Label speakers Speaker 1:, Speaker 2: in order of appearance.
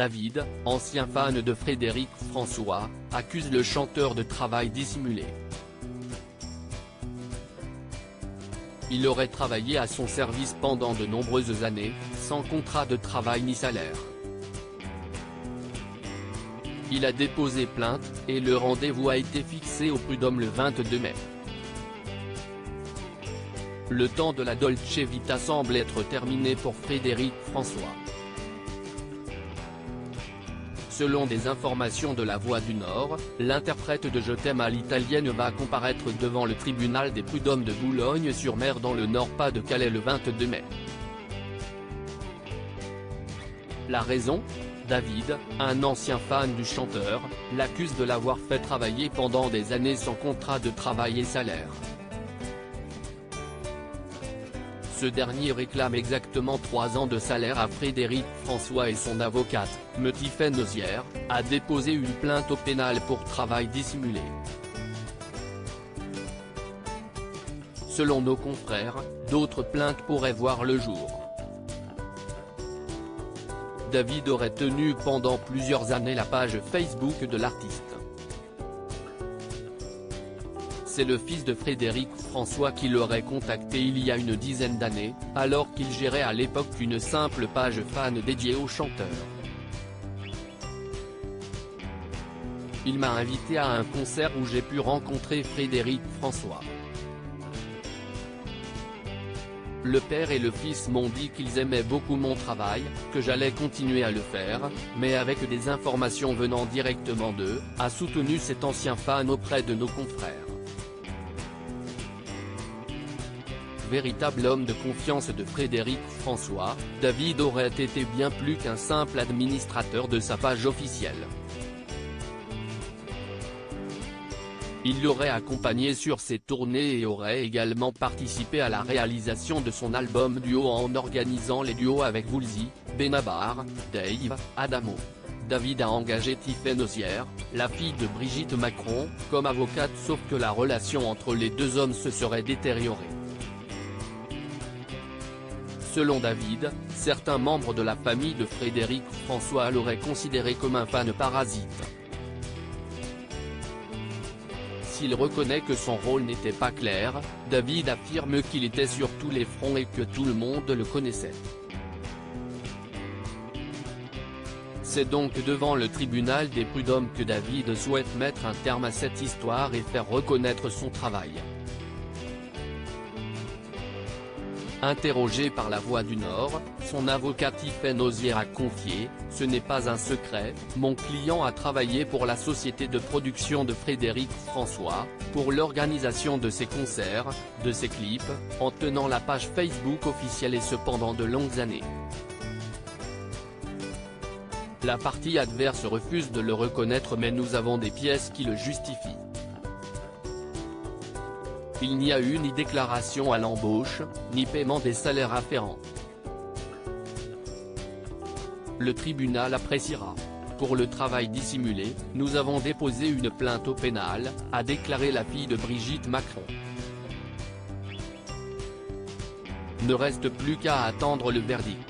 Speaker 1: David, ancien fan de Frédéric François, accuse le chanteur de travail dissimulé. Il aurait travaillé à son service pendant de nombreuses années, sans contrat de travail ni salaire. Il a déposé plainte, et le rendez-vous a été fixé au prud'homme le 22 mai. Le temps de la Dolce Vita semble être terminé pour Frédéric François. Selon des informations de La Voix du Nord, l'interprète de Je t'aime à l'italienne va comparaître devant le tribunal des prud'hommes de Boulogne-sur-Mer dans le Nord-Pas-de-Calais le 22 mai. La raison ? David, un ancien fan du chanteur, l'accuse de l'avoir fait travailler pendant des années sans contrat de travail et salaire. Ce dernier réclame exactement 3 ans de salaire à Frédéric François et son avocate, Tiffaine Nozière, a déposé une plainte au pénal pour travail dissimulé. Selon nos confrères, d'autres plaintes pourraient voir le jour. David aurait tenu pendant plusieurs années la page Facebook de l'artiste. C'est le fils de Frédéric François qui l'aurait contacté il y a une dizaine d'années, alors qu'il gérait à l'époque une simple page fan dédiée au chanteur. Il m'a invité à un concert où j'ai pu rencontrer Frédéric François. Le père et le fils m'ont dit qu'ils aimaient beaucoup mon travail, que j'allais continuer à le faire, mais avec des informations venant directement d'eux, a soutenu cet ancien fan auprès de nos confrères. Véritable homme de confiance de Frédéric François, David aurait été bien plus qu'un simple administrateur de sa page officielle. Il l'aurait accompagné sur ses tournées et aurait également participé à la réalisation de son album duo en organisant les duos avec Woolsey, Benabar, Dave, Adamo. David a engagé Tiffaine Nozière, la fille de Brigitte Macron, comme avocate, sauf que la relation entre les deux hommes se serait détériorée. Selon David, certains membres de la famille de Frédéric François l'auraient considéré comme un fan parasite. S'il reconnaît que son rôle n'était pas clair, David affirme qu'il était sur tous les fronts et que tout le monde le connaissait. C'est donc devant le tribunal des prud'hommes que David souhaite mettre un terme à cette histoire et faire reconnaître son travail. Interrogé par La Voix du Nord, son avocat Tiffaine Nozière a confié « Ce n'est pas un secret, mon client a travaillé pour la société de production de Frédéric François, pour l'organisation de ses concerts, de ses clips, en tenant la page Facebook officielle et ce pendant de longues années. La partie adverse refuse de le reconnaître mais nous avons des pièces qui le justifient. Il n'y a eu ni déclaration à l'embauche, ni paiement des salaires afférents. Le tribunal appréciera. Pour le travail dissimulé, nous avons déposé une plainte au pénal, a déclaré la fille de Brigitte Macron. Ne reste plus qu'à attendre le verdict.